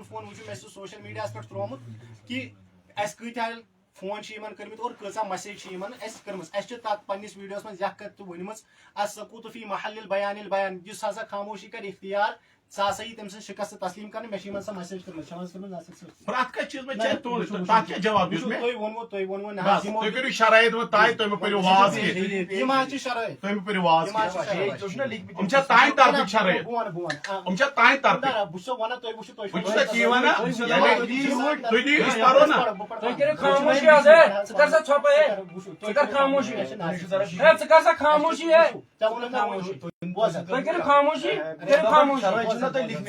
Phone وچھو social media پہ ترومت کہ اس کتیا فون کرمت اور کۭژاہ مسیج کرمژ اس تک پنس ویڈیوس من یہ کت ورنم السکوت فی محل البیان اس ہسا خاموشی کر اختیار سا ہسا یہ تم سن شکست تسلیم کرنے میں سا مسیج پرات کا چیز میں چیک تو تاکہ کیا جواب دیس میں تُہۍ ووٚنوٕ نہ بس تُہۍ کٔرِو شرائط و تاے تُہۍ مہ پٔرِو واز کینٛہہ یِم حظ چھِ شرٲیِط تُہۍ مہ پٔرِو واز کینٛہہ یِم چھا تانۍ طرفٕکۍ شرائط یِم چھا تانۍ طرفٕکۍ بہٕ چھُسو وَنان تُہۍ وٕچھِو تُہۍ بہٕ چھُس تی وَنان تُہۍ دِیِو أسۍ پرو نا تُہۍ کٔرِو خاموشی حظ ژٕ کر سا ژھۄپہٕ ژٕ کر خاموشی ژٕ کر سا خاموشی تُہۍ کٔرِو خاموشی ژٕ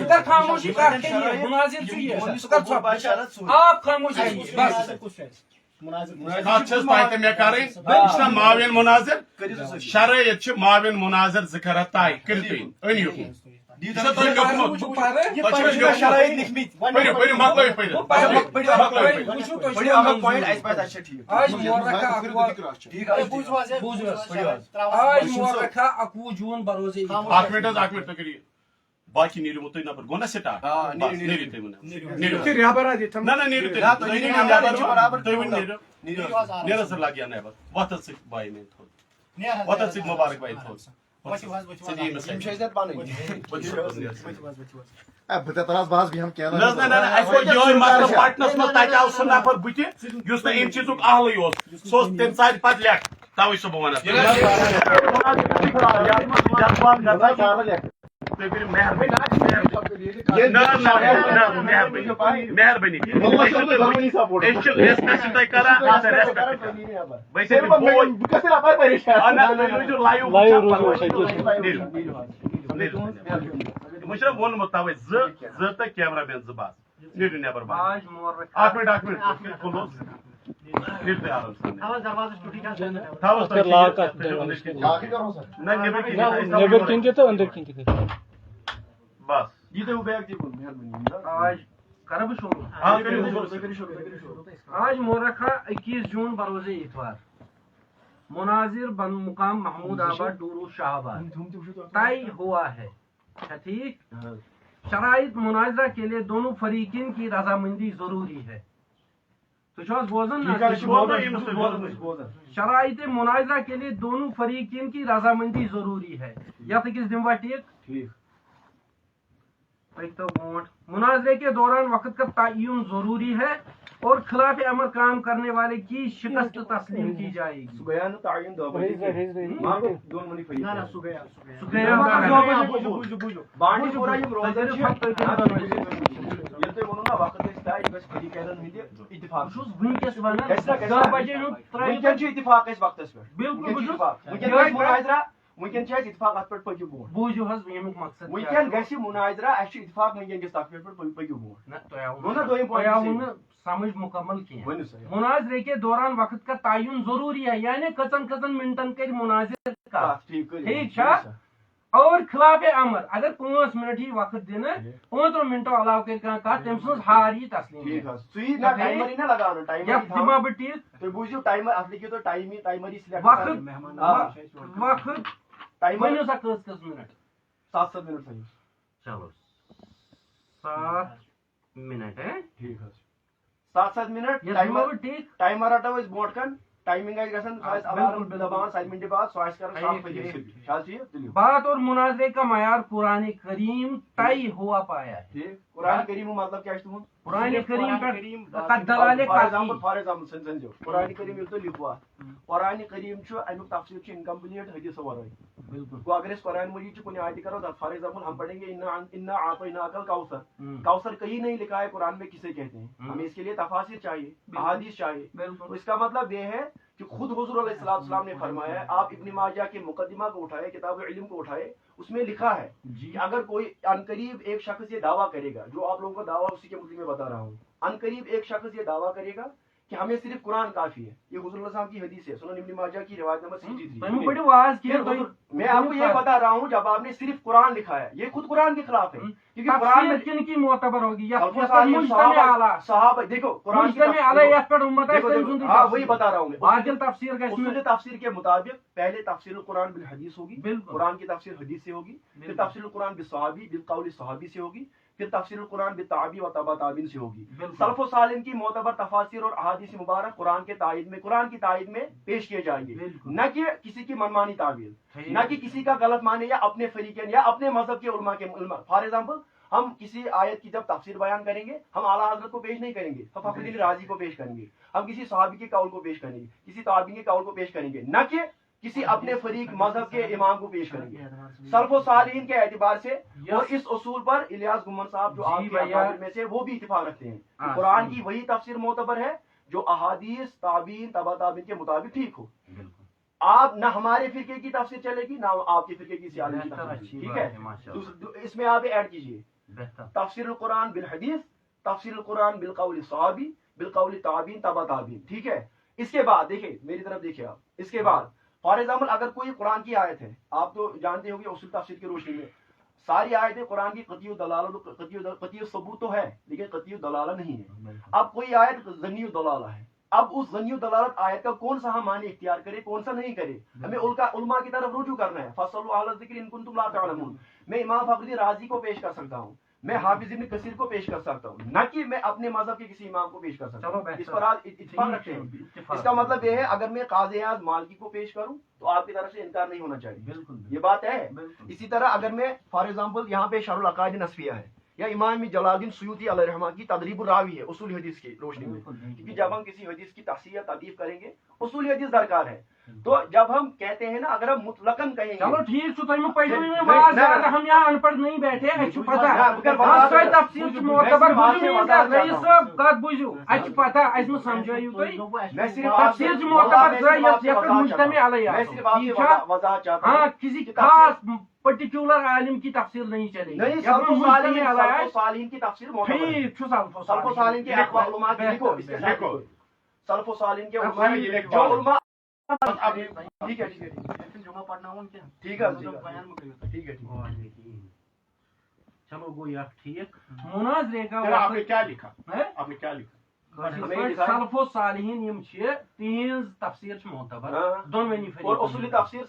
کر خاموشی کتھ کٔرِو مناظر چھُ یہِ ژٕ کر ژھۄپہٕ آپ خاموشی بس کتھ چھس پاے تہِ مےٚ کَرٕنۍ یہِ چھُنا معاوِن مناظر شرائط چھِ معاوِن مناظر زٕ کَرا طے کٔرِو تُہۍ أنِو یہِ چھا تۄہہِ لیوٚکھمُت تۄہہِ چھُو شرٲیِط لیوٚکھمُت پٔرِو پٔرِو مۄکلٲیِو آج مورکھا 21 جون بروز اکھ منٹ تُہۍ کٔرِو باقی نیرو تُہۍ نفر گوٚو نا سٹارٹ نیرو تُہۍ ؤنِو نہ نہ نیرو تُہۍ ؤنِو نیرو سا لگ یا نیبر وتھن سۭتۍ باے میٲنۍ تھوٚد وتھن سۭتۍ مبارک باے تھوٚد پٹنس منٛز تتہِ آو سُہ نفر بٕتھِ یُس نہٕ امہِ چیٖزُک اہلٕے اوس سُہ اوس تمہِ ساتہٕ پتہٕ لیکھ توے چھُسو بہٕ ونان تُہۍ کٔرِو مہربٲنی أسۍ چھِ ریسپیکٹ چھِ تۄہہِ کران وۄنۍ چھُنہ ووٚنمُت توے زٕ تہٕ کیمرا مین زٕ بس نیٖرِو نیبر اکھ منٹ کھُلوس نیٖرِو تُہۍ آرام سان تھاوس نیبر کِنۍ تہِ تہٕ أنٛدٕرۍ کِنۍ تہِ کٔرِو بس آج کرا بہٕ شروع آج مورکھا 21 جون بروز اتوار مناظر بن مقام محمود آباد ڈورو شاہ آباد طے ہوا ہے ٹھیک شرائط مناظرہ کے لیے دونوں فریقین کی رضامندی ضروری ہے تو بوزن شرائط مناظرہ کے لیے دونوں فریقین کی رضامندی ضروری ہے یا کس دموا ٹھیک مناظرے کے دوران وقت کا تعین ضروری ہے اور خلاف امر کام کرنے والے کی شکست تسلیم کی جائے گی ونکن اتفاق ات پہ پکو برو بوجو حظ یمیک مقصد ونکن گژھِ مناظرہ اس اتفاق ونکن گژھِ تک پہ پکو برو سمجھ مکمل کی مناظرے کے دوران وقت کا تعین ضروری ہے یعنی کتن منٹن کر مناظر کا ٹھیک اور خلاف امر اگر 5 منٹ ہی وقت دن 15 منٹو علاوہ کر تم سن ہار یہ تسلیم دما بہ ٹھیک بوزو ٹائمر ات لکھو ٹائمر وقت ونو سا کس منٹ 7 منٹ چلو 7 منٹ ٹھیک 7 منٹ ٹھیک ٹائمر رٹو اس برو کن ٹائمنگ الارم دبان 7 منٹ بعد بات اور مناظرے کا معیار قرآن کریم طے ہوا پایا ہے قرآن کریم مطلب کیا تہد قرآن کریم فار ایگزامپل سمجھو قرآن کریم یل تھی لکھو قرآن کریم امیک تفصیل انکمپلیٹ حدیث ورائے بالکل گو اگر قرآن مجید کن آیت کرو فار ایگزامپل ہم پڑھیں گے انا اعطیناک الکوثر کہیں نہیں لکھا ہے قرآن میں کسے کہتے ہیں ہمیں اس کے لیے تفاسیر چاہیے احادیث چاہیے تو اس کا مطلب یہ ہے کہ خود حضور علیہ السلام نے فرمایا ہے آپ ابن ماجہ کے مقدمہ کو اٹھائے کتاب علم کو اٹھائے اس میں لکھا ہے کہ اگر کوئی عنقریب ایک شخص یہ دعویٰ کرے گا جو آپ لوگوں کا دعویٰ اسی کے متعلق میں بتا رہا ہوں عنقریب ایک شخص یہ دعویٰ کرے گا کہ ہمیں صرف قرآن کافی ہے یہ حضور اللہ کی حدیث ہے سنن ابن ماجہ کی روایت نمبر 63 میں آپ کو یہ بتا رہا ہوں جب آپ نے صرف قرآن لکھا ہے یہ خود قرآن کے خلاف ہے کیونکہ قرآن میں کن کی معتبر ہوگی صحابہ دیکھو قرآن وہی بتا رہا ہوں تفسیر کے مطابق پہلے تفسیر القرآن بالحدیث ہوگی قرآن کی تفسیر حدیث سے ہوگی پھر تفسیر القرآن بالصحابی بالقول صحابی سے ہوگی پھر تفسیر القرآن بالتعبی و تبع تعبین سے ہوگی. سلف و صالحین کی معتبر تفاسیر اور احادیث مبارک قرآن کی تائید میں پیش کیے جائیں گے, نہ کہ کسی کی منمانی تعبیر, نہ کہ کسی کا غلط معنی یا اپنے فریقین یا اپنے مذہب کے علماء کے. فار ایگزامپل ہم کسی آیت کی جب تفسیر بیان کریں گے ہم اعلیٰ حضرت کو پیش نہیں کریں گے, فخر الدین رازی کو پیش کریں گے, ہم کسی صحابی کے قول کو پیش کریں گے, کسی تابعین کے قول کو پیش کریں گے, نہ کہ کسی اپنے فریق مذہب کے امام کو پیش کریں گے. سلف و صالحین کے اعتبار سے اور اس اصول پر الیاس گمن صاحب جو آپ کے اکابر میں سے وہ بھی اتفاق رکھتے ہیں کہ قرآن کی وہی تفسیر معتبر ہے جو احادیث تابعین تبع تابعین کے مطابق ٹھیک ہو. آپ نہ ہمارے فرقے کی تفسیر چلے گی نہ آپ کے فرقے کی سیاسی کی تفسیر, ٹھیک ہے. اس میں آپ ایڈ کیجئے تفسیر القرآن بالحدیث, تفسیر القرآن بالقول الصحابی, بالقول تابعین تبع تابعین, ٹھیک ہے. اس کے بعد دیکھیں میری طرف دیکھیں آپ, اس کے بعد فار ایگزامپل اگر کوئی قرآن کی آیت ہے, آپ تو جانتے ہو کہ اصول تفسیر کی روشنی میں ساری آیتیں قرآن کی قطعی قطعی ثبوت تو ہے لیکن قطعی دلالہ نہیں ہے. اب کوئی آیت ظنی دلالہ ہے, اب اس ظنی دلالت آیت کا کون سا ہم معنی اختیار کرے کون سا نہیں کرے, ہمیں علماء کی طرف رجوع کرنا ہے. فصلوا اہل الذکر ان کنتم لا تعلمون, میں امام فخر الدین رازی کو پیش کر سکتا ہوں, میں حافظ ابن کثیر کو پیش کر سکتا ہوں, نہ کہ میں اپنے مذہب کے کسی امام کو پیش کر سکتا ہوں. اس پر آج اتفاق رکھتے ہیں. اس کا مطلب یہ ہے اگر میں قاضی اعظم مالکی کو پیش کروں تو آپ کی طرف سے انکار نہیں ہونا چاہیے. بالکل یہ بات ہے. اسی طرح اگر میں فار ایگزامپل یہاں پہ شرح العقائد نصفیہ ہے یا امام جلال الدین سیوطی علیہ رحمہ کی تدریب الراوی ہے اصول حدیث کی روشنی میں, کیونکہ جب ہم کسی حدیث کی تصحیح یا تضعیف کریں گے اصول حدیث درکار ہے. تو جب ہم کہتے ہیں نا اگر ہم مطلقاً کہیں گے چلو ٹھیک چھو تم پڑھو میں واز اگر ہم یہاں ان پڑھ نہیں بیٹھے اچھ پتہ سوئی تفسیر معتبر بوزو رئیس صاحب کت بوزو اچھ پتہ اچھ نہ سمجھایو تھی تفسیر معتبر رئیس یک مجتمع علیہ ہاں کسی خاص پرٹیکولر عالم کی تفسیر نہیں چلے گی. سلف و صالحین کی تفسیر ٹھیک چھو سلف و صالحین کے علماء کی لکھو سلف و صالحین کے علماء ٹھیک ہے چلو گو یہ ٹھیک. مناظرے کا آپ نے کیا لکھا, آپ نے کیا لکھا سلف و صالحین یم چھ تہذ تفسیر معتبر دونونی فریق اور اصولی تفسیر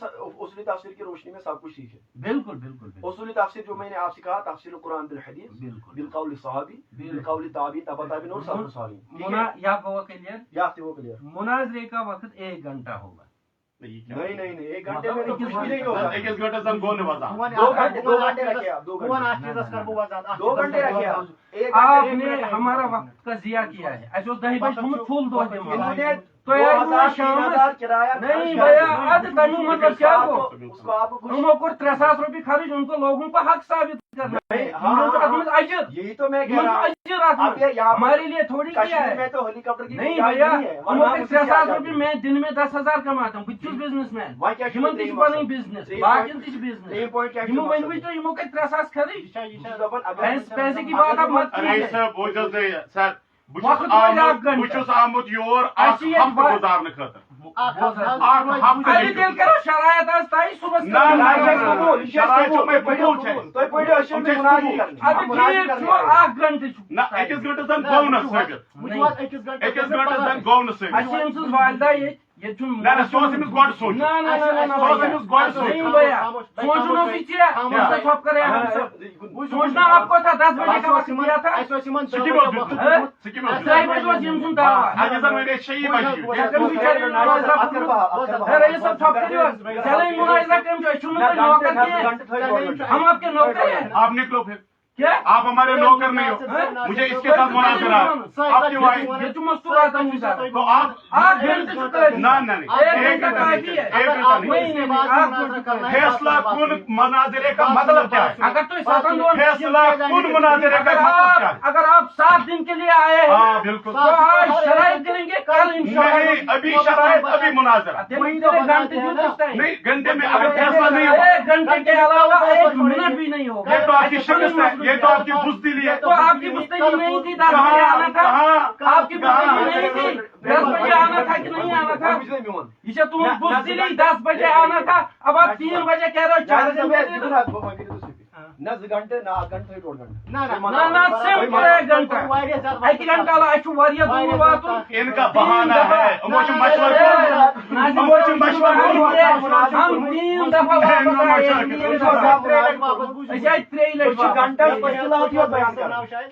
کی روشنی میں سب کچھ ٹھیک ہے. بالکل بالکل اصولی تفسیر جو میں نے آپ سے کہا تفسیر القرآن بالحدیث بالقول الصحابی بالقول تابعی تبع تابعین اور سلف و صالحین. یا وہ کلیئر یا وہ کلیئر. مناظرے کا وقت 1 گھنٹہ ہوگا. نہیں 1 گھنٹے میں کچھ بھی نہیں ہوگا. 1 گھنٹے سے گون وضع 2 گھنٹے رکھے آپ 2 گھنٹے رکھے آپ. آپ نے ہمارا وقت کا ضیاع کیا ہے. ایسے 10 بجے فل دو تو نہیں بھیا اد تمہیں مطلب کیا ہو ہموں کو 3,000 روپے خرچ ان کو لوگوں کو حق ثابت کرنا ہے. یہی تو میں کہہ رہا ہوں ہمارے لیے تھوڑی کیا ہے. نہیں بھیا ہموں کو 3,000 روپے میں دن میں 10,000 کماتا ہوں. بچ بزنس مین ہمن تھی پن بزنس باقین تھی بزنس ہموں ون تو ہموں کے 3,000 خرچ پیسے کی بات اب مت کیجیے. بہت آمد یور ہفتہ گزارنے خاطر دل کرو شرائط سوچنا آپ کو تھا 10 بجے کا وقت دیا تھا. ہم آپ کے نوکر ہیں. آپ نکلو پھر کیا آپ ہمارے نوکر نہیں ہو. مجھے اس کے ساتھ مناظرہ آپ کی وائف تو آپ فیصلہ کن مناظرے کا مطلب کیا ہے. اگر تو فیصلہ کن مناظرے کا مطلب کیا ہے. اگر آپ 7 دن کے لیے آئے ہیں بالکل تو آج شرائط کریں گے کل نہیں ابھی شرائط ابھی مناظرہ نہیں گھنٹے میں اگر فیصلہ نہیں ہو 1 گھنٹے کے علاوہ 1 منٹ بھی نہیں ہوگا. یہ تو آپ کی شکست ہے. یہ تو آپ کی بزدلی ہے. تو آپ کی بزدلی نہیں تھی 10 بجے آنا تھا. آپ کی بزدلی نہیں تھی 10 بجے آنا تھا کہ نہیں آنا تھا. یہ تم بزدلی 10 بجے آنا تھا. اب آپ 3 بجے کہہ رہے ہو 4 دن نہ 2 گھنٹے نہ 1 گھنٹے 1.5 گھنٹے نہ سمپل 1 گھنٹہ 1 گھنٹہ اچھا واریاہ دور واتن ان کا بہانہ ہے مشورہ ہم 3 دفعہ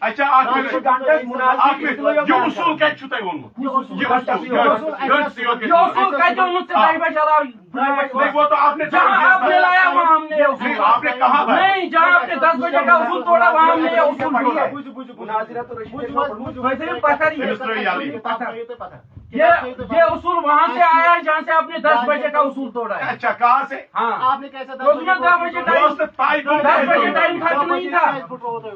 اچھا یہ اصول کیا تھی وونمت وہ تو آپ نے لایا وہاں ہم نے آپ نے کہا نہیں جہاں آپ نے 10 بجے کا اصول توڑا وہاں ہم نے اصول یہ اصول وہاں سے آیا ہے جہاں سے آپ نے 10 بجے کا اصول توڑا ہے. اچھا کہاں سے؟ ہاں آپ نے کیسا 10 بجے ٹائم تھا کہ نہیں تھا؟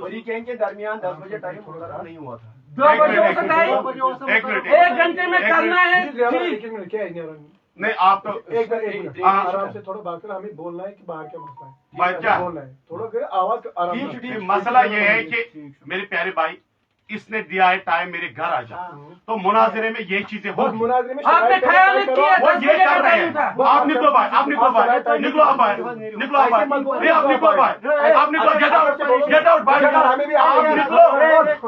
فریقین کے درمیان 10 بجے ٹائم مقرر نہیں ہوا تھا. 2 بجے ہو سکتا ہے 1 گھنٹے میں کرنا ہے. نہیں آپ تو آرام سے تھوڑا بات کریں, ہمیں بولنا ہے کہ باہر کیا مسئلہ ہے, بولنا ہے تھوڑا آواز آرام سے. مسئلہ یہ ہے کہ میرے پیارے بھائی اس نے دیا ہے ٹائم میرے گھر آ جا, تو مناظرے میں یہ چیزیں ہوگی. مناظرے میں آپ نے خیانت کی ہے. وہ یہ کر رہے ہیں. آپ نکلو بھائی, آپ نکلو بھائی, نکلو آپ باہر, نکلو آپ باہر, آپ نکلو بھائی, آپ نکلو, گیٹ آؤٹ, گیٹ آؤٹ باہر, آپ نکلو,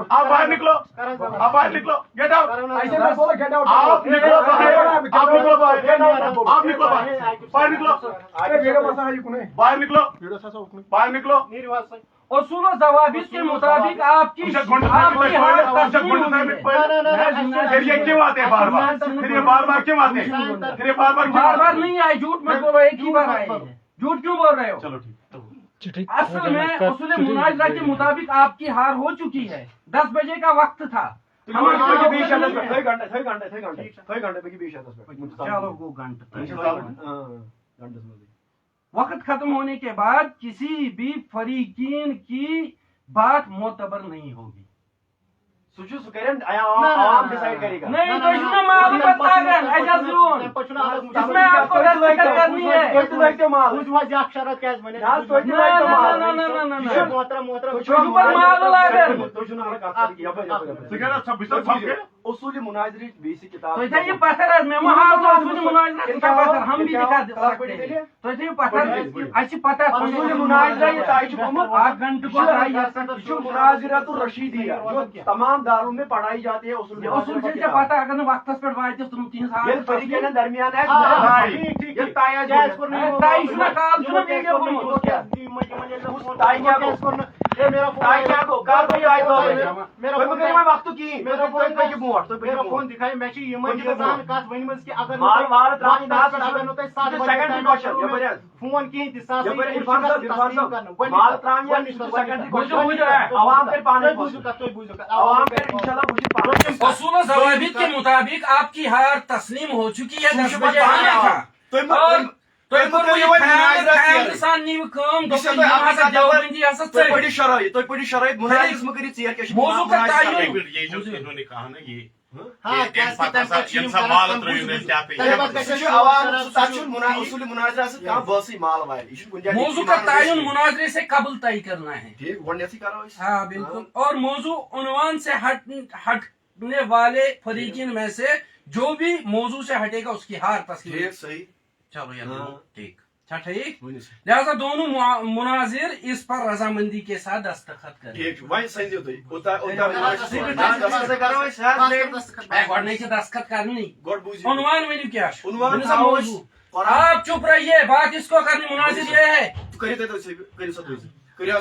آپ باہر نکلو, آپ باہر نکلو, گیٹ آؤٹ, آپ نکلو باہر, آپ نکلو باہر, آپ نکلو باہر, باہر نکلو, باہر نکلو, باہر نکلو. اصول و ضوابط کے مطابق آپ کی پھر یہ کیوں آتے ہیں بار بار, پھر یہ بار بار کیوں آتے ہیں, پھر یہ بار بار بار بار نہیں آئے. جھوٹ مت بولو, ایک ہی بار آئے ہیں. جھوٹ کیوں بول رہے ہو؟ چلو ٹھیک. اصل میں اصول مناظرہ کے مطابق آپ کی ہار ہو چکی ہے. 10 بجے کا وقت تھا. وقت ختم ہونے کے بعد کسی بھی فریقین کی بات معتبر نہیں ہوگی. نہیں تو اس میں معلومات آ گئے ایسا ضرور اس میں آپ کو دستخط کرنی ہے. اصول مناظرہ بیسک کتاب تو یہ پتھر ہے میں اصول مناظرہ کا پتھر ہم بھی دکھا سکتے ہیں. تو یہ پتھر اچھی پتہ اصول مناظرہ یہ طے گومت 8 گھنٹے کو مناظرۃ الرشیدیہ جو تمام داروں میں پڑھائی جاتی ہے. اصول سے پتہ اگر وقت پر واتہ تم 3 سال یہ فریقین درمیان ہے یہ فون دکھائے میں فون کہیں اصول و ضوابط کے مطابق آپ کی ہار تسلیم ہو چکی ہے. 10 بجے آنا تھا. موضوع کا تعین مناظرے سے قبل طے کرنا ہے. ہاں بالکل. اور موضوع عنوان سے ہٹنے والے فریقین میں سے جو بھی موضوع سے ہٹے گا اس کی ہار تسلیم. صحیح. چلو یار ٹھیک. اچھا ٹھیک. لہذا دونوں مناظر اس پر رضامندی کے ساتھ دستخط کریں. دستخط کرنی عنوان ونیو کیا موضوع. آپ چپ رہیے, بات اس کو کرنی. مناظر یہ ہے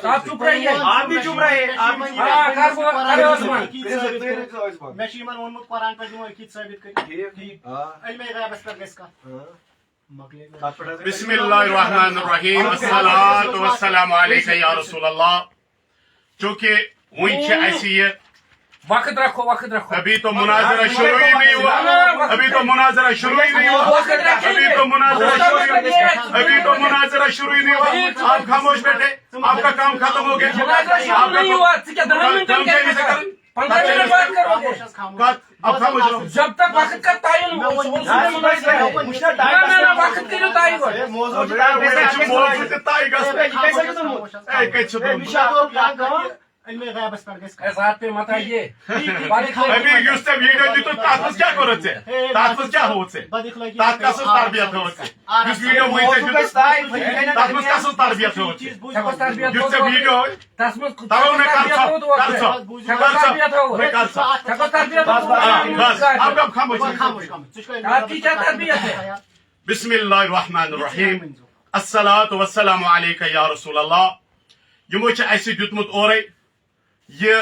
آپ چپ رہیے. آپ بھی چپ رہے. قرآن پہ ثابت بسم اللہ الرحمن الرحیم. الصلاۃ والسلام علیک یا رسول اللہ. چونکہ وہیں ایسی ہے وقت رکھو وقت رکھو. ابھی تو مناظرہ شروع ہی نہیں ہوا. ابھی تو مناظرہ شروع ہی نہیں ہوا. ابھی تو مناظرہ شروع ہی نہیں ہوا. آپ خاموش بیٹھے, آپ کا کام ختم ہو گیا. نہیں ہوا 15 منٹ بات کرو گے. اب خاموش رہو. جب تک وقت کا تعین وقت کے جو تعین ہو علم غیبس پٮ۪ٹھ گژھِ کَتھ. ذات پہ مت آئیے. ابھی یُس ژےٚ ویٖڈیو دیُتُتھ تتھ منٛز کیٛاہ کوٚرُتھ ژےٚ؟ تتھ منٛز کیٛاہ ہووُتھ ژےٚ؟ تتھ کس تربیت ہووُتھ ژےٚ؟ یُس ویٖڈیو وٕنۍ ژےٚ دیُتُتھ تتھ منٛز کس تربیت ہووُتھ ژےٚ؟ یُس ژےٚ ویٖڈیو تَوَے مےٚ کر ژٕ مےٚ کر ژٕ بس اب کب خاموش. آپ کی کیا تربیت ہے؟ بسم اللہ الرحمن الرحیم الصلاۃ والسلام علیکہ یا رسول اللہ. یمو چھ اسہ دیتمت اورے یہ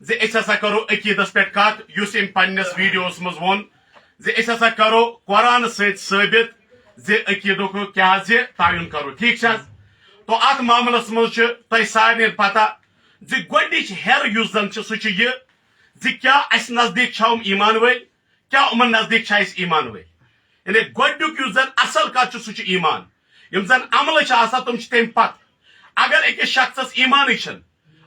زِ أسۍ ہسا کرو عقیدس پٮ۪ٹھ کتھ یُس أمۍ پننس ویڈیوس منٛز ووٚن زِ أسۍ ہسا کرو قرآن سۭتۍ ثٲبت زِ عقیدُک کیاہ زِ تعین کرو. ٹھیک چھ حظ؟ تو اتھ معاملس منٛز چھُ تۄہہِ سارنٕے پتہ زِ گۄڈنِچ ہٮ۪ر یُس زن چھِ سُہ چھُ یہِ زِ کیاہ اسہِ نزدیٖک چھا ایمان وٲلۍ کیاہ یِمن نزدیٖک چھا أسۍ ایمان وٲلۍ. یعنی گۄڈنیُک یُس زن اصل کتھ چھُ سُہ چھُ ایمان. یِم زن عملہٕ چھِ آسان تِم چھِ تمہِ پتہٕ. اگر أکِس شخصس ایمانٕے چھِنہٕ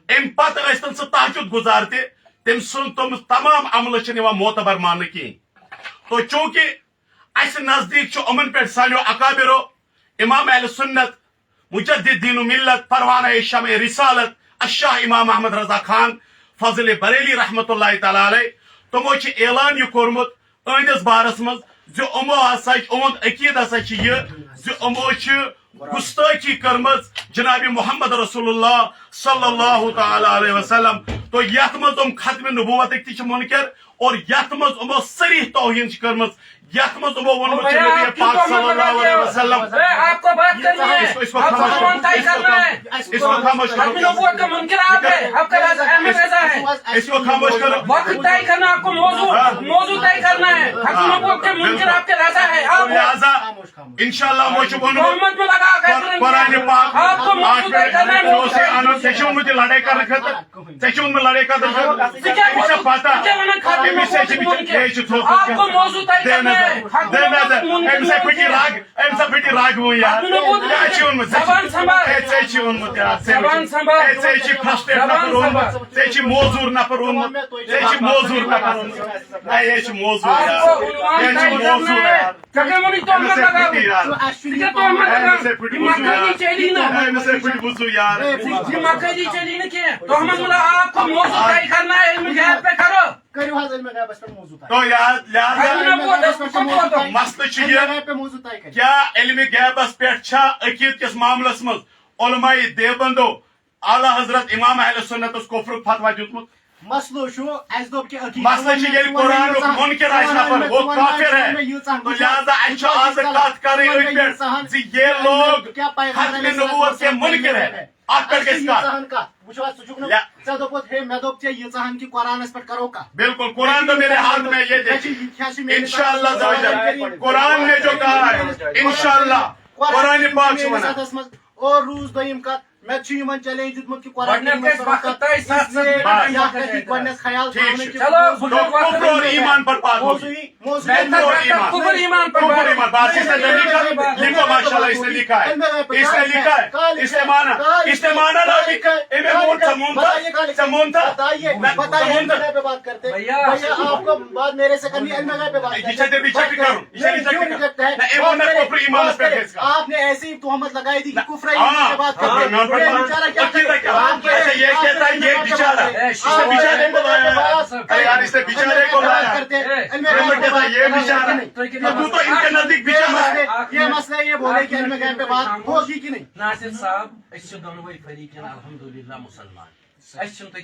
امہِ پتہٕ ٲسۍتن سُہ تہجد گزار تہِ تٔمۍ سُنٛد تِم تمام عملہٕ چھِنہٕ یِوان معتبر ماننہٕ کِہیٖنۍ. تو چوٗنٛکہِ اسہِ نزدیٖک چھُ یِمن پٮ۪ٹھ سالیو اکابرو امام اہل سنت مجدد دین و ملت پروانہ شمع رسالت الشاہ امام احمد رضا خان فضل بریلی رحمۃ اللہ تعالیٰ علیہ تِمو چھِ اعلان یہِ کوٚرمُت أہنٛدِس بارس منٛز زِ یِمو ہسا یِہُنٛد عقیٖد ہسا چھِ یہِ زِ یِمو چھِ گستٲخی کٔرمٕژ جناب محمد رسول اللہ صلی اللہ تعالیٰ علیہ وسلم. تو یتھ منٛز یِم ختمِ نبوتٕکۍ تہِ چھِ مُنکر اور یتھ منٛز یِمو صریح توہین چھِ کٔرمٕژ یتھ منٛز یِمو ووٚنمُت چھُ نبی پاک صلی اللہ علیہ وسلم. آپ کو بات کرنی ہے, اس کو آپ کو قرآن طے کرنا ہے. اس کو خاموش ختم کرو. نبوت کا منکر آپ ہے, آپ کا احمد رضا ہے. اس کو خاموش کرو. وقت طے کرنا آپ کو موضوع طے کرنا ہے. ختم نبوت کے منکر آپ کے رضا ہے. آپ لہذا انشاءاللہ مو چھُ ووٚنمُت محمد میں لگا کر قرآن پاک آپ کو موضوع طے کرنا ہے. ژےٚ چھُ ووٚنمُت یہِ لڑٲے کرنہٕ خٲطرٕ ژےٚ چھُ ووٚنمُت لڑٲے کرنہٕ خٲطرٕ مےٚ چھےٚ پتہ أمِس آپ کو موضوع طے کرنا ہے. أمِس ہے پھٕٹی رگ أمِس ہے پھٕٹی رگ وۄنۍ یار کیٛاہ چھُ ووٚنمُت ژےٚ چھُ ووٚنمُت یار ژےٚ چھِ فرسٹریٹ نفر اوٚنمُت ژےٚ چھِ موزوٗر نفر اوٚنمُت ژےٚ چھِ موزوٗر نفر اوٚنمُت نہ یے چھُ موزوٗر یار یے چھُ موزوٗر یار أمِس ہے پھٕٹی یار أمِس ہے پھٕٹی وضوٗ یار أمِس ہے پھٕٹی وضوٗ یار مکئی چلی نا کیا تو ہم آپ کو موضوع طے کرنا ہے. علم غیب پہ کرو. کٔرِو حظ علم غیبس پٮ۪ٹھ موضوع طے. تو لہذا مسلہٕ چھُ یہِ غیب پہ موضوع طے کٔرِو. کیٛاہ علمِ غیبس پٮ۪ٹھ چھا عقیٖد کِس معاملس منٛز علماء دیوبندو اعلیٰ حضرت امام اہل سنتس کفرُک فتوا دیُتمُت. مسلہٕ چھُ اَسہِ دوٚپ کہِ مسلہٕ چھُ ییٚلہِ قرآنُک مُنکِر آسہِ نفر وہ کافر ہے تو لہذا اَسہِ چھُ آزٕ کتھ کرٕنۍ أتھۍ پٮ۪ٹھ زِ یہ لوگ ختمِ نبوت کے منکر ہے. اتھ پٮ۪ٹھ گژھِ کتھ. وٕچھو حظ ژٕ چھُکھ نہٕ ژےٚ دوٚپُتھ ہے مےٚ دوٚپ ژےٚ ییٖژاہن کہِ قرآنس پٮ۪ٹھ کرو کتھ. بالکل قرآن تو میرے ہاتھ میں یہ دیکھیے انشاءاللہ قرآن نے جو کہا ہے انشاءاللہ قرآن پاک چھُ ونان. اور روٗز دوٚیِم کتھ مےٚ چھُ یِمن چیلینج دیُتمُت کہِ گۄڈنیٚتھ خیال کفر اور ایمان پر بات ہوگی. کفر ایمان پر بات اس نے لکھا لکھو ماشاءاللہ اس نے لکھا ہے اس نے لکھا ہے اس نے مانا نا پہ بات کرتے آپ کو بات میرے سے کرنی علم غیب پہ بات کرتے. آپ نے ایسی ہی تہمت لگائی تھی کہ کفر ایمان پہ بات کرتے. یہ کہتا ہے یہ بیچارہ بیچارے کو لایا یار اس نے بیچارے کو لایا یہ بیچارہ تو تو ان کے نزدیک بیچارہ. یہ مسئلہ یہ بولے کہ علم غیب پہ بات ہوگی کہ نہیں. ناصر صاحب اس سے دونوں فریقین الحمدللہ مسلمان.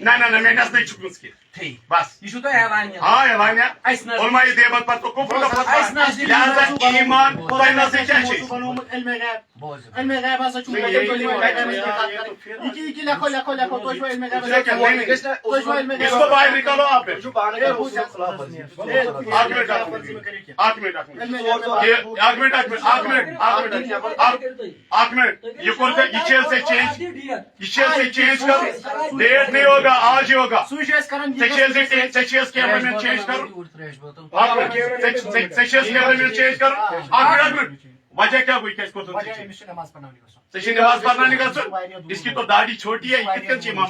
نہ نہ میں نزدیک چھُکھ کہِ ٹھیک بس یہ چھو تو اعلان. ہاں اعلانیہ علماء دیوبند پر تو کفر کا فتوا لہذا ایمان تۄہہِ نزدیک کیٛاہ چھُ بنومُت علم غیب. علم غیب ہسا چھُ یہ لکھو لکھو لکھو تُہۍ چھُو علم غیب تُہۍ چھُو علم اس کو باہر نکالو آپ ایک منٹ یہ کون سا یہ چینج کرو ڈیٹ نہیں ہوگا آج ہی ہوگا. کیمرہ مین چینج کرو چینج کرو وجہ کیا ہوئی کیس کو نماز پڑھنے نماز پڑھنے کا اس کی تو داڑھی چھوٹی ہے یہ کتنے امام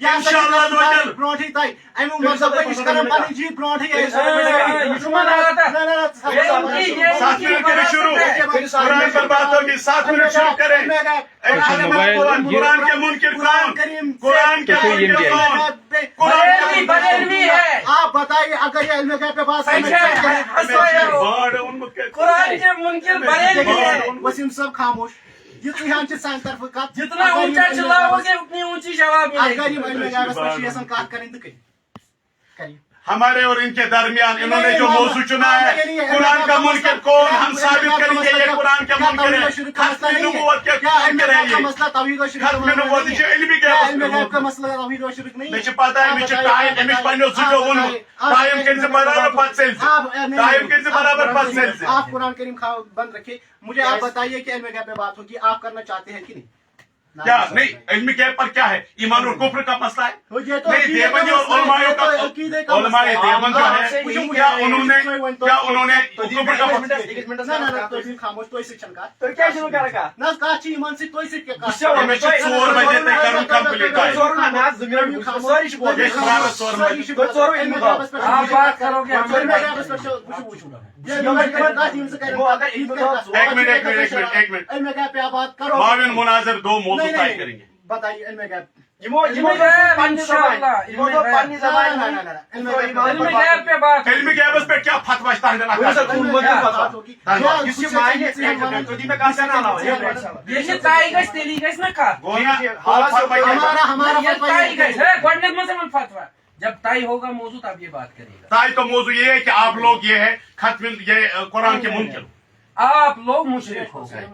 انشاءاللہ دوجل برونٹھی تائی امیو مطلب ہے اس کرن پانی جی برونٹھی ہے سات منٹ کریں شروع قرآن پر بات ہوگی 7 منٹ شروع کریں قرآن کے منکر کون قرآن کے منکر کون آپ بتائیے اگر یہ علم غیب پہ بات قرآن کے منکر بریلوی ہے وسیم صاحب خاموش یہ تو یہاں سان طرف کت جتنا اونچا چلاؤ گے اتنی اونچی جواب ملے اگر گی یہ علم غیب پر شیسن کات کریں تو کریے ہمارے اور ان کے درمیان انہوں نے جو موضوع چنا ہے قرآن کا منکر کون ہم ثابت کریں گے یہ قرآن کا منکر ہے ختم نبوت کے منکر ہے یہ مسئلہ توحید و شرک ختم نبوت یہ علمی کیا علم غیب کا مسئلہ توحید و شرک نہیں مجھے پتا ہے مجھے ٹائم امش پنو زٹو ون ٹائم کے سے برابر 5 سیل ٹائم کے سے برابر 5 سیل سے آپ قرآن کریم بند رکھیں مجھے آپ بتائیے کہ علم غیب پہ بات ہوگی آپ کرنا چاہتے ہیں کہ نہیں کیا نہیں علمی غیب پر کیا ہے ایمان اور کفر کا مسئلہ ہے نہیں دیوبندی اور علماء کا علماء دیوبند جو ہے کیا انہوں نے کفر کا مسئلہ خاموش تو سیکشن کا تو کیا شروع کرے گا نہ کہا چھ ایمان سے تو سی کے کا 4 بجے تک کروں کمپلیٹ ہے ژور نہ زمین ساری شبو یہ برابر 4 بجے ژور علم غیب آپ بات کرو گے ایک منٹ علم غیب پہ بات کرو معاون مناظر 2 موضوع طے کریں گے بتائیے علم غیب علم غیب پہ بات علمی غیبس پہ کیا فتوا یہ چھِ طے گژھِ تیلی گژھِ نا کتھ یہ طے گژھِ ہے گۄڈنیٚتھ مہ سمجھ فتوا جب طے ہوگا موضوع تب یہ بات کرے گا طے تو موضوع یہ ہے کہ آپ لوگ یہ ہے ختم یہ قرآن کے منکر آپ لوگ مشرک ہو گئے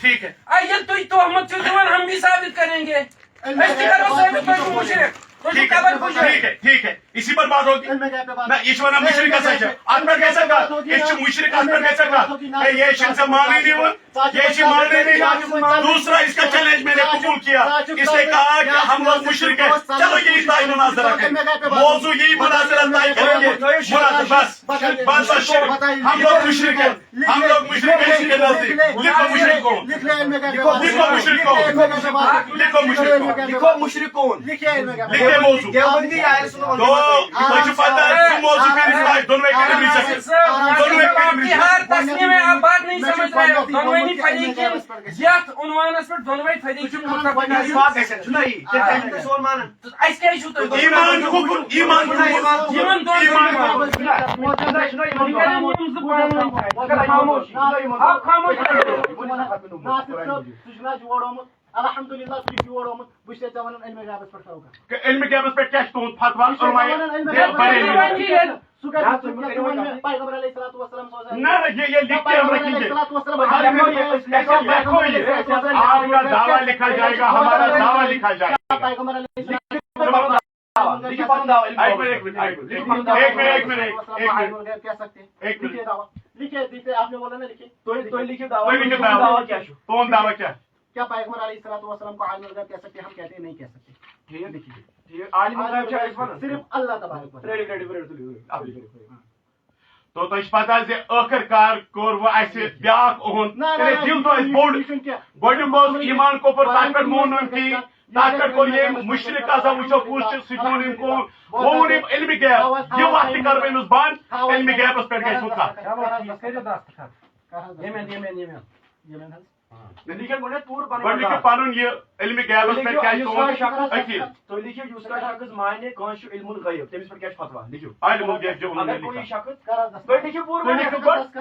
ٹھیک ہے یہ تھی تہمت چھو دِوان ہم بھی ثابت کریں گے أسۍ تہِ کرو ثابت تُہۍ چھِو مشرک تُہۍ چھِو قبر پُجٲرۍ ٹھیک ہے اسی پر بات ہوگی نہ یہ ونان مشرک ہسا ات پہ گژھِ کتھ یہ مشرک ات پہ گژھِ کتھ یہ سے مانے نہیں یہ مانے نہیں دوسرا اس کا چیلنج میں نے قبول کیا اس نے کہا کہ ہم لوگ مشرک ہیں چلو یہی طے مناظرہ کریں موضوع یہی مناظرہ طے کریں گے بس بس بس ہم لوگ مشرک ہیں ہم لوگ مشرک ہیں اسی کے نزدیک لکھو مشرک کون لکھو مشرک کون لکھو مشرک کون لکھو مشرک کون لکھے موضوع دیوبندی آئے سنو تو مجھے پتا ہے موضوع کے دونوں کریں نہیں سکتے دونوں کریں نہیں ہر تصمیم میں آپ بات نہیں سمجھ رہے ہو دونوئی فریقین یتھ عنوانس پہ دونوئی فریقین اس کیا چھو تو ایمان کفر ایمان یمن آپ خاموش الحمدللہ تھی جوڑومت بس تے ونن علم غیبس پہ ہوگا علم غیبس پہ کیا تہذ فتوا پیغمبر علیہ الصلوۃ والسلام نہ یہ لکھ کے ہم رکھیں گے آپ کا دعویٰ لکھا جائے گا ہمارا دعویٰ لکھا جائے گا پیغمبر علیہ السلام لکھے آپ نے بولا نا لکھے کون دعویٰ کیا کیا پیغمبر علیہ الصلوۃ والسلام کو عالم الغیب کہہ سکتے ہیں ہم کہتے ہیں نہیں کہہ سکتے عالم الغیب صرف اللہ تبارک و تعالی تو تہ پتہ زِ ٲخر کار کوٚر وۄنۍ اَسہِ بیٛاکھ اوٚہُنٛد دِل تو اَسہِ بوٚڑ گۄڈنیُک اوس ایمان کفر تتھ پٮ۪ٹھ مون نہٕ أمۍ کِہیٖنۍ تتھ پٮ۪ٹھ کوٚر ییٚمۍ مُشرِک آسان وٕچھو کُس چھُ سُہ تہِ ووٚن أمۍ کوٚر ووٚن أمۍ علمِ غیب یہِ وقت تہِ کرٕ بہٕ أمِس بنٛد علمِ غیبس پٮ۪ٹھ گژھِ وۄنۍ کتھ پنُن یہِ علمِ غیبس پٮ۪ٹھ کیٛاہ چھُ تُہُنٛد عقیٖدٕ تو لکھیو یُس کانٛہہ شخص مانہِ کٲنٛسہِ چھُ علم الغیب تٔمِس پٮ۪ٹھ کیٛاہ چھُ فتوا لکھیو عالم الغیب جو انہوں نے اگر کوئی لکھا شخص تُہۍ لکھِو پوٗرٕ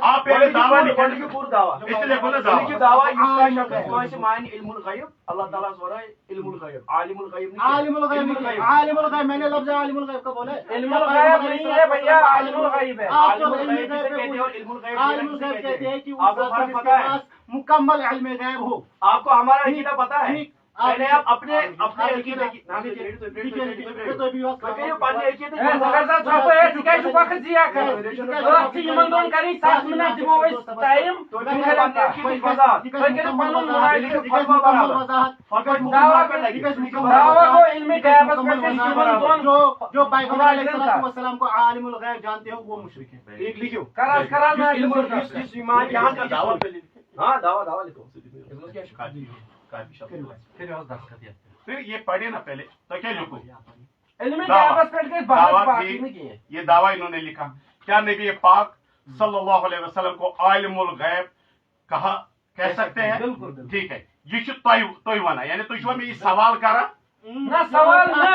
آپ پہلے دعویٰ گۄڈٕ لکھو لکھِو پوٗرٕ دعوا اس لیے لکھو نا تُہۍ لکھِو دعویٰ دعوا یُس کانٛہہ شخص کٲنٛسہِ مانہِ علم الغیب اللہ تعالیٰ ہس ورٲے علم الغیب عالم الغیب عالم الغیب عالم الغیب میں نے لفظ عالم الغیب کا بولا علم الغیب نہیں ہے بھیا عالم الغیب ہے عالم الغیب عالم الغیب کہتے ہیں کہ اس کے پاس مکمل علم غیب ہو آپ کو ہمارا عقیدہ پتا ہے پہلے آپ اپنے عقیدے کی جو پیغمبر علیہ السلام کو عالم الغیب جانتے ہو وہ مشرک ہے ایک لکھو دعویٰ ہاں دعویٰ لکھو پھر یہ پڑھے نا پہلے تو کیا لکھو علمی دعویٰ غیبت پہ گئی بحث دعویٰ باقی تھی، نہیں کی ہے. یہ دعویٰ انہوں نے لکھا کیا نبی پاک صلی اللہ علیہ وسلم کو عالم الغیب کہہ سکتے ہیں؟ بالکل. ٹھیک ہے یہ تھی ونان یعنی تھی چھوا میں یہ سوال کرا نہ سوال نہ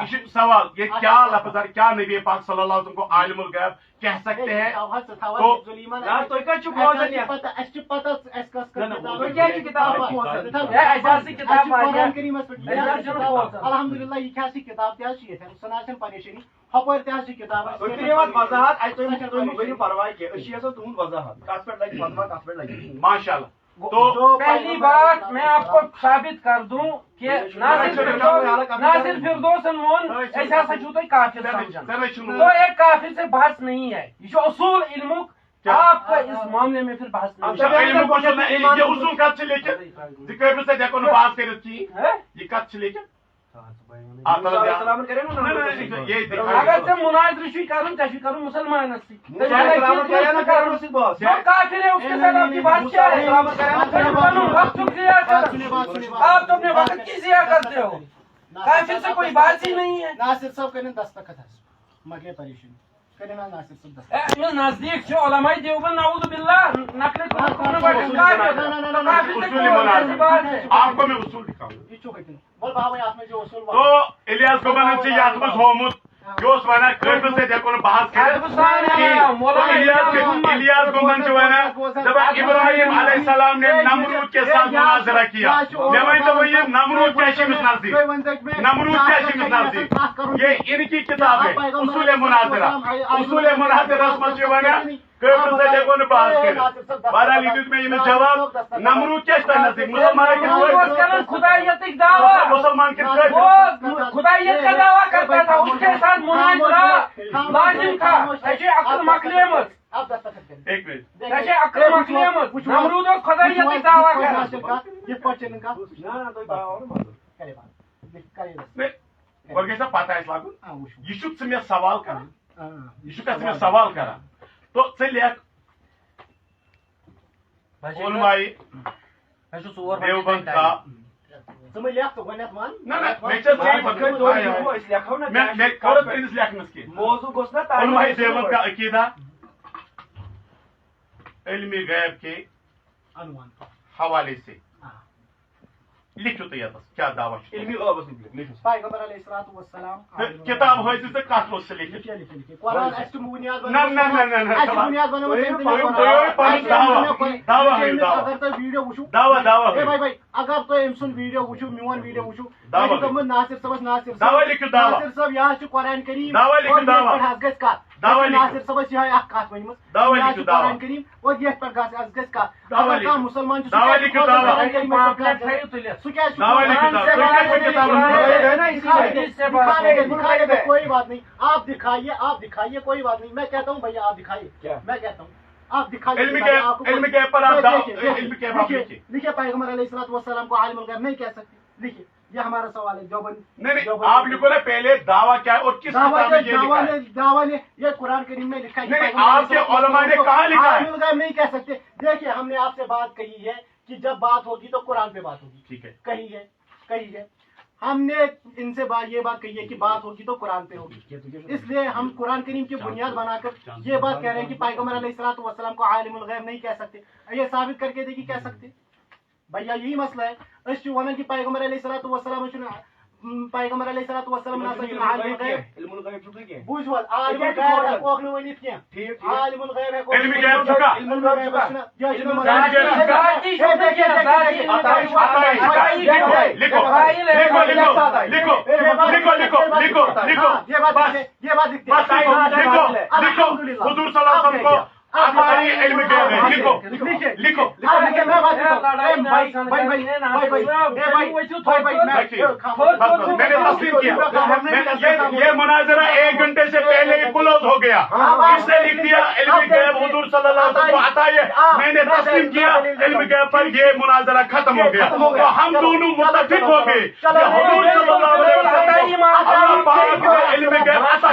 یہ سوال یہ کیا لفظ ہے کیا نبی پاک صلی اللہ علیہ وسلم کو عالم الغیب کہہ سکتے ہیں الحمد للہ یہ کتاب تہ پریشانی ہپر تہ ماشاء اللہ تو پہلی بات میں آپ کو ثابت کر دوں کہ ناصر فردوسن وون ایسا سچو تو کافر سمجھن تو ایک کافر سے بحث نہیں ہے یہ جو اصول علمک آپ کا اس معاملے میں پھر بحث نہیں یہ اصول کت سے لیکن ذکر سے دیکھو نا بات کرت کی یہ کت سے لیکن اگر ژے مناظرہ چھُے کرُن ژےٚ چھُے کرُن مسلمانس سۭتۍ کافر ہے اس کے ساتھ آپ کی بات کیا ہے وقت ضیاء آپ تو اپنے وقت کی ضیاء کرتے ہو کافر سے کوئی بات ہی نہیں ہے. ناصر صاحب کریں دستخط مکلے پریشانی کریں ناصر صاحب دستخط امس نزدیک چھُ علماء دیوبند نعوذ باللہ نقل آپ کو میں اصول دکھاؤں یہ چھو کتنے بول بھائی آپ میں جو اصول تو الیاس گوبن سے یاد مز ہومت جوس وانا قبل سے دیکھو نا بحث الیاس گوبن سے وانا جب ابراہیم علیہ السلام نے نمرود کے ساتھ مناظرہ کیا میں وہاں تو یہ نمرود کیسی نزدیک نمرود کیسی نزدیک یہ ان کی کتاب ہے اصول مناظرہ رسم سے وانا قبل سے دیکھو نا بحث کرے بارہ لیڈر میں یہ جواب نمرود کیسا نزدیک مسلمان خدائیت دعویٰ مسلمان کے خدائیت کا دعویٰ کرتا تھا اس کے ساتھ مناظرہ لازم تھا ایسے عقل مکلی مت ایک منٹ ایسے عقل مکلی مت نمرود اور خدائیت دعویٰ کرتا یہ پرچن کا کرے اور کیسا پتہ ہے لاگو یہ چھو سے میں سوال کرا یہ چھو سے میں سوال کرا تو چلیے علماء دیوبند کا علماء دیوبند کا عقیدہ علم غیب کے حوالے سے لکھو تو یہ کیا دعویٰ پیغمبر علیہ الصلوۃ والسلام کتاب ہوئی سے کت سے لکھو قرآن اس بنیاد دعویٰ اگر تھی ام سن ویڈیو وچو میون ویڈیو وچو ناصر صبس ناصر صاحب یہ قرآن کریم گھس کت ناصر صبس یہ کت ورمت قرآن کریم اور یہ پہ گھس کت اگر کھانا مسلمان کوئی بات نہیں آپ دکھائیے کوئی بات نہیں میں کہتا ہوں بھیا آپ دکھائیے میں کہتا ہوں آپ دکھائیے لکھیے پیغمبر علیہ الصلوۃ والسلام کو عالم الغیب نہیں کہہ سکتے لکھیے یہ ہمارا سوال ہے نہیں آپ لکھو نا پہلے دعویٰ کیا ہے اور کس کتاب میں یہ لکھا ہے دعویٰ نے یہ قرآن کریم میں لکھا ہے آپ کے علماء نے کہاں لکھا ہے عالم الغیب نہیں کہہ سکتے دیکھیے ہم نے آپ سے بات کہی ہے کہ جب بات ہوگی تو قرآن پہ بات ہوگی ٹھیک ہے کہی ہے ہم نے ان سے یہ بات کہی ہے کہ بات ہوگی تو قرآن پہ ہوگی اس لیے ہم قرآن کریم کی بنیاد بنا کر یہ بات کہہ رہے ہیں کہ پیغمبر علیہ الصلوۃ والسلام کو عالم الغیب نہیں کہہ سکتے یہ ثابت کر کے دیکھیے کہہ سکتے بھیا یہی مسئلہ ہے اس ونان کہ پیغمبر علیہ الصلوۃ والسلام پیغمبر علیہ الصلوۃ والسلام عالم الغیب بوجھول عالم الغیب ہے کوک نہ ونیت کیا عالم الغیب ہے علم غیب چکا حضور صلی اللہ علیہ وسلم کو علم غیب ہے لکھو میں نے تسلیم کیا یہ مناظرہ 1 گھنٹے سے پہلے ہی کلوز ہو گیا اس نے لکھ دیا علم غیب حضور صلی اللہ علیہ وسلم کو عطا ہے میں نے تسلیم کیا علم غیب پر یہ مناظرہ ختم ہو گیا تو ہم دونوں متفق ہو گئے کہ حضور صلی اللہ علیہ وسلم کو اللہ پاک نے علم غیب عطا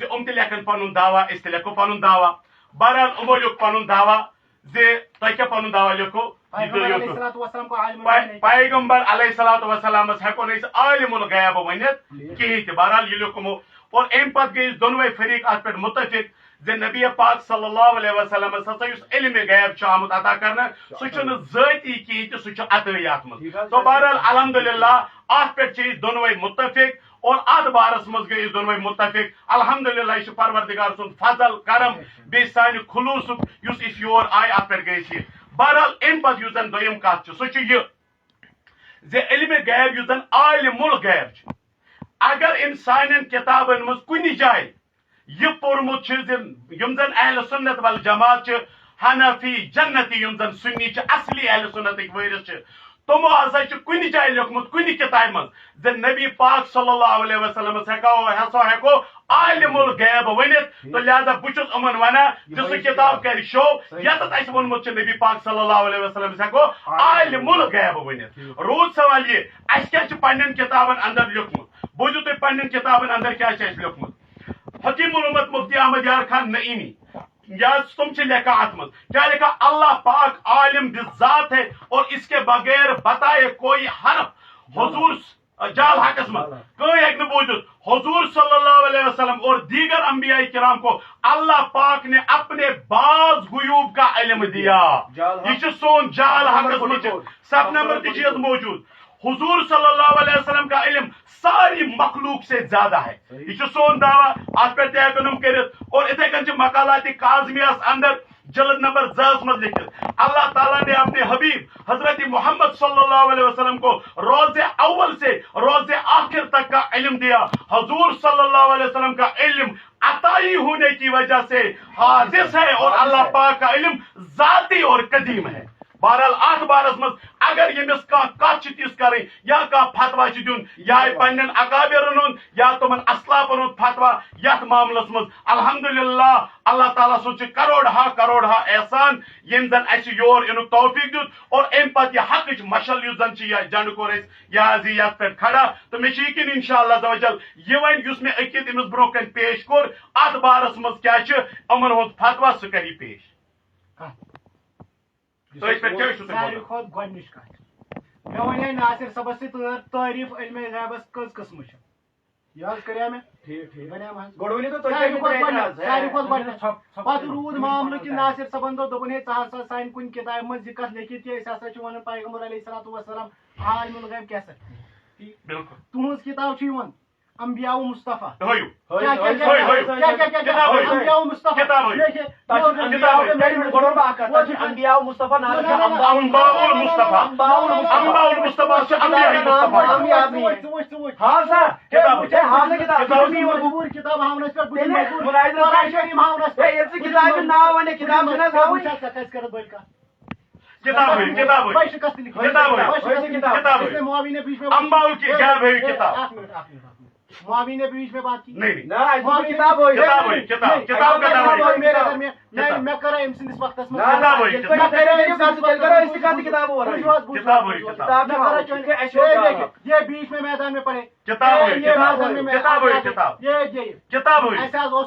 تہ لیکن پن دعویٰ اس تہ لیکھو پن دعویٰ بہرحال یمو لیوکھ پن دعویٰ تہ کیا پن دعویٰ لیکھو پیغمبر علیہ الصلوۃ والسلام ہیکو نا عالم الغیب ونت کہین تہ بہرحال یہ لیوکھ یمو اور ام پتہ گئی دونوے فریق ات پہ متفق زِ نبی پاک صلی اللہ علیہ وسلم ہسا یس علم غیب آمت عطا کرنا سہ ذاتی کہین تہ سہ عطائی ات مز تو بہرحال الحمدللہ ات پہ دونوے متفق اور ات بارس مز گئی دونوے متفق الحمدللہ یہ پروردگار سن فضل کرم بی سانہ خلوص اس یور آئے ات پہ گئی بہرحال ام پتہ اس زن دویم کت سہ یہ زِ علم غیب اس زن عالم الغیب اگر انسان کتابن مز کن جائے یہ پورمت یم زن اہل سنت والجماعت حنفی جنتی یم زن سنی اصلی اہل سنت ورث تمو ہسا کن جائے لیوکھمت کن کتاب من زِ نبی پاک صلی اللہ علیہ وسلم ہسا ہیکو عالم الغیب ونت تو لہذا بچس امن ونان سہ کتاب کر شو یت اس ونمت نبی پاک صلی اللہ علیہ وسلم ہیکو عالم الغیب ونت روز سوال یہ اس کیا پنن کتابن اندر لیوکھمت بوزو تھی پنن کتابن اندر کیا لیوکھمت حکیم الامت مفتی احمد یار خان نعیمی یا تم لکھا ات مز کیا لکھا اللہ پاک عالم بالذات ہے اور اس کے بغیر بتائے کوئی حرف حضور جال حقس مز کوئی ایک بوجھت حضور صلی اللہ علیہ وسلم اور دیگر انبیاء کرام کو اللہ پاک نے اپنے بعض غیوب کا علم دیا یہ سون جال حقس مز 7 نمبر کی چیز موجود حضور صلی اللہ علیہ وسلم کا علم ساری مخلوق سے زیادہ ہے یہ سون دعویٰ ات پہ تم کرت اور اتھے کن مقالات کاظمیہ اندر جلد نمبر 10 مز لکھت اللہ تعالیٰ نے اپنے حبیب حضرت محمد صلی اللہ علیہ وسلم کو روز اول سے روز آخر تک کا علم دیا حضور صلی اللہ علیہ وسلم کا علم عطائی ہونے کی وجہ سے حادث ہے اور اللہ پاک کا علم ذاتی اور قدیم ہے بہرحال ات بارس مز اگر یمس کت تس کریں یا فتوا دن یا پن اکابرن یا تمن اسلافن فتوا یت معاملس مز الحمدللہ اللہ تعالیٰ سن کروڑ ہا احسان یم زن اس یور ان توفیق دیت اور ام پتہ یہ حق مشل اس زن جنڈ کور یت پہ کھڑا تو مے یقین انشاءاللہ عز وجل یہ ون اس میں عقید امس برو کن پیش کور ات بارس مز کیا امن ہند فتوا سہ کری پیش ساروی کھت گۄڈنِچ کتھ مےٚ ونے ناصر صٲبس سۭتۍ تعریف علم غیبس کٔژ قٕسمہٕ چھِ یہِ حظ کریٛا مےٚ ساروی کھۄتہٕ گۄڈنیٚتھ پتہٕ روٗد معاملہٕ کہِ ناصر صٲبن دوٚپُن ہے ژٕ ہسا سانہِ کُنہِ کِتابہِ منٛز یہِ کتھ لیکھِتھ کہِ أسۍ ہسا چھِ ونان پیغمبر علیہ الصلوۃ والسلام عالم الغیب کیٛاہ سا تُہنٛز کِتاب چھِ یِوان انبیاء مصطفیٰ معاویہ نے بیچ میں بات کی میں کرا ام سندس وقت یہ بیچ میں میدان میں پڑے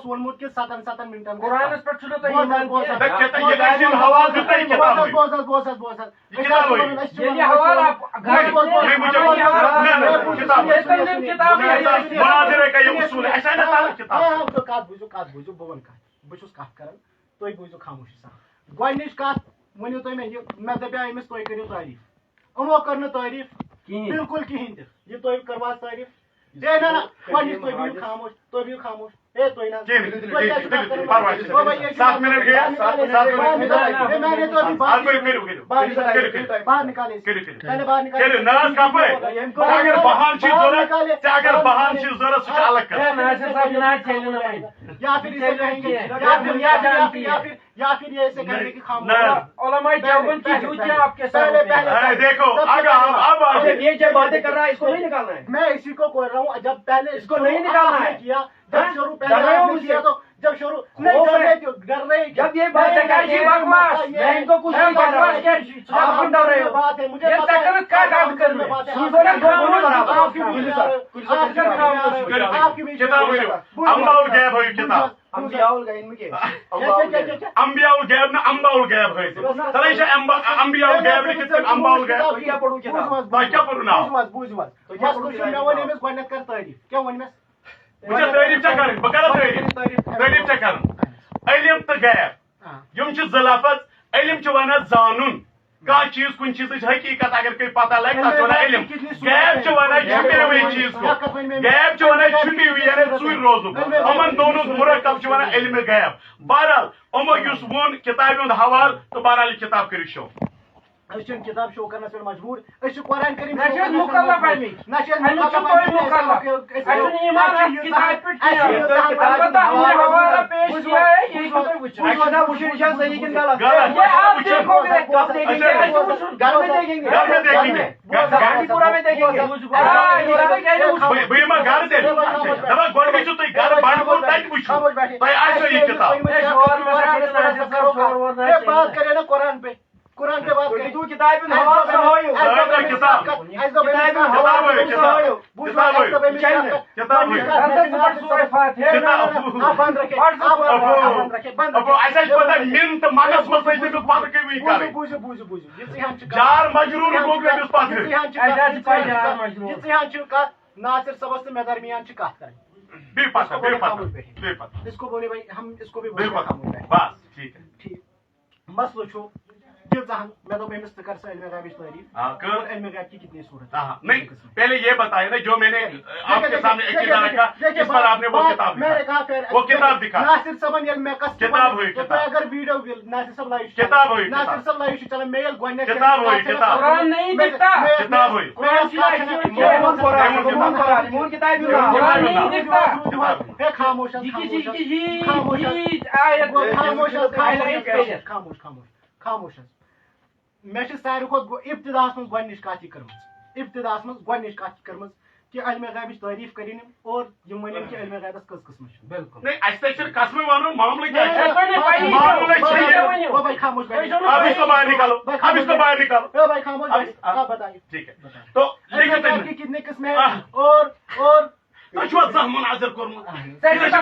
وونمت کہ 7 منٹن بہت کران تھی بوزو خاموشی سان گۄڈنِچ کتھ ؤنِو تُہۍ مےٚ مےٚ دپیٛاو أمِس تُہۍ کٔرِو تعریف یِمو کٔر نہٕ تعریف بالکل کِہینۍ تہِ یہِ تُہۍ کٔروا تعریف ہے نہ گۄڈنِچ تُہۍ بِہِو خاموش تُہۍ بِہِو خاموش ہے تُہۍ نہ 7 منٹ گیا میں نے تو ابھی باہر نکالے پہلے باہر نکالے اگر بہان ضرورت الگ یا پھر اسے کہیں گے یا پھر یہ ایسے کرنے کی علماء دیوبند کی جوتیاں آپ کے ساتھ دیکھو اب یہ جب باتیں کر رہا ہے اس کو نہیں نکالنا ہے. میں اسی کو کہہ رہا ہوں جب پہلے اس کو نہیں نکالنا ہے کیا جب شروع پہلے کیا تو جب شروع ڈر رہے جب یہ بات ہے میں ان کو کچھ نہیں کر رہا ہوں. بات ہے مجھے کتاب ؤنِو امباؤل غیب ہٲیِو کتاب انبیاء الغیب میں کیا امبیاؤل غیب نہ امباؤل غیب ہٲیِو تۄہہِ چھا امبیاؤل غیب لیکھِتھ کِنہٕ امباؤل غیب تۄہہِ کیٛاہ پوٚرُو ناو بہٕ چھُس تعریٖف ژےٚ کَرٕنۍ بہٕ کَرا تعریٖف ژےٚ کَرُن علم تہٕ غیب یِم چھِ زٕ لفظ علم چھِ وَنان زانُن کانٛہہ چیٖز کُنہِ چیٖزٕچ حقیٖقت اگر کٲنٛسہِ پتہ لگہِ تتھ چھِ وَنان علم غیب چھِ وَنان چھُپے ہوئے چیٖز کو غیب چھِ وَنان چھُپی ہوئی یعنی ژوٗرِ روزُن یِمن دونوں مرکب چھِ وَنان علمِ غیب بہرحال یِمو یُس ووٚن کِتابہِ ہُنٛد حوالہٕ تہٕ بہرحال یہِ کِتاب کٔرِو شو کتاب شو کرنے سے مجبور قرآن کریم بات کرے نا قرآن پہ قرآن کے بعد تو کتاب ناصر صبح سے میں درمیان کت کر اس کو بولے بھائی ہم اس کو بھی مسئلہ چھو میں تو علم غیب تعریف علم غیب کی کتنی صورت نہیں پہلے یہ بتائے نا جو میں نے آپ کے سامنے ایک چیز رکھا اس پر آپ نے وہ کتاب وہ کتاب دکھا ناصر صاحب کتاب ہوئی کتاب اگر ویڈیو ناصر صاحب لائف کتاب ہوئی ناصر صاحب لائف چلے میل گونے کتاب ہوئی کتاب کتاب ہوئی خاموش خاموش میں ساروی کھت ابتداس من گۄڈنِچ کتھ یہ کٔرمٕژ ابتداس من گۄڈنِچ کتھ کٔرمٕژ کہ علم غیبٕچ تعریف کٔرِنۍ اور یم ؤنِنۍ کہ علم غیبس کٔژ قٕسمہٕ چھِ بالکل نہیں اَسہِ تہِ چھُنہٕ قسمٕے وَنُن معاملہٕ کیٛاہ چھُ معاملہٕ چھُ یہِ بھائی خاموش اب اس کو باہر نکالو اب اس کو باہر نکالو بھائی خاموش آپ بتائیے ٹھیک ہے تو علم کی کتنے قسم ہیں اور تۄہہِ چھُوا زانٛہہ مُناظر کوٚرمُت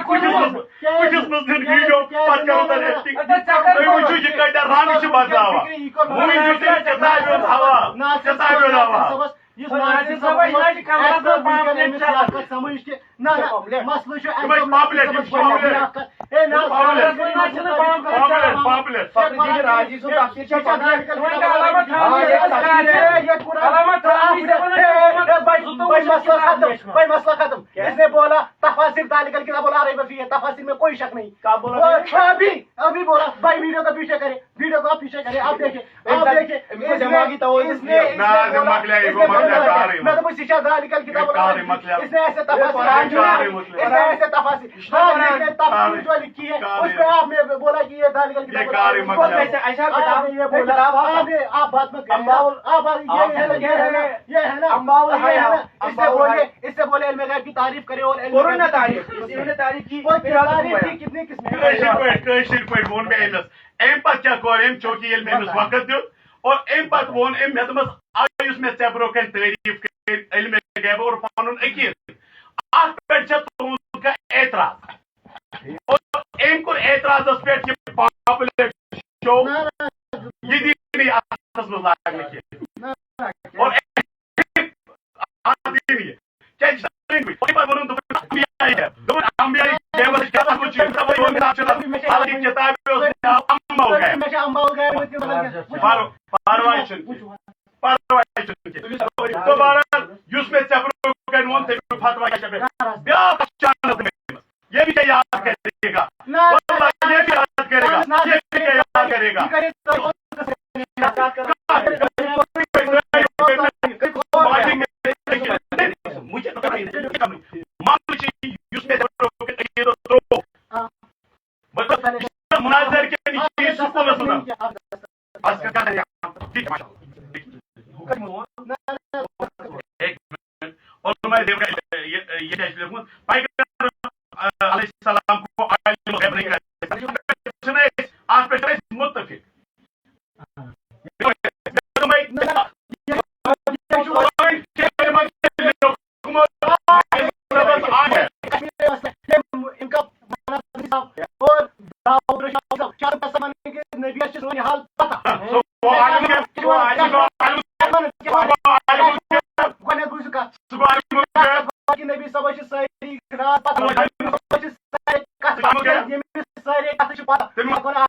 کُٹھِس منٛز دِنۍ ویٖڈیو پتہٕ کرو تۄہہِ ایکٹِنٛگ تُہۍ وٕچھِو یہِ کۭتیاہ رنٛگ چھِ بدلاوان وٕنۍ دیُت أمۍ کِتابہِ ہُنٛد حوالہٕ کِتابہِ ہُنٛد حوالہٕ مسئلہ ختم اس نے بولا تفاسیر ذالک الکتاب لا ریب فیہ تفاسیر میں کوئی شک نہیں ابھی بولا بھائی ویڈیو کا پیچھے کرے ویڈیو کا پیچھے کرے آپ دیکھیں میں تو شیشہ ذالک الکتاب اس نے ایسے تفاسیر جو لکھی ہے اس پہ آپ نے بولا کہ یہ ذالک الکتاب آپ بات مت کریں یہ ہے نا اس سے بولے علم غیب کی تعریف کرے اور تعریف کی کتنی قسمیں کٲشِر پٲٹھۍ ووٚن مےٚ أمِس اَمہِ پتہٕ کیٛاہ کوٚر أمۍ چوٗنٛکہِ ییٚلہِ مےٚ أمِس وقت دیُت اور اَمہِ پتہٕ ووٚن أمۍ مےٚ دوٚپمَس یُس مےٚ ژےٚ برونٛہہ کَنہِ تعریٖف کٔرۍ علمِ غیب اور پنُن عقیٖدٕ اَتھ پٮ۪ٹھ چھےٚ تُہُنٛد کانٛہہ اعتراض اور أمۍ کوٚر اعتراضس پٮ۪ٹھ یہِ پاپُلیٹ شو یہِ دی نہٕ یہِ اَتھس منٛز لاگنہٕ کینٛہہ اور یُس مےٚ ژےٚ برونٛہہ کَنہِ ووٚن تَمیُک فتوا کیٛاہ چھُ بیٛاکھ یہ بھی کیا یاد کرے گا یہ بھی یاد کرے گا یہ بھی کیا یاد کرے گا مناظر کے علیہ السلام کو آج پہ متفق اللہ کی نبی صبح ساری رات پتہ سارے کتھ پتہ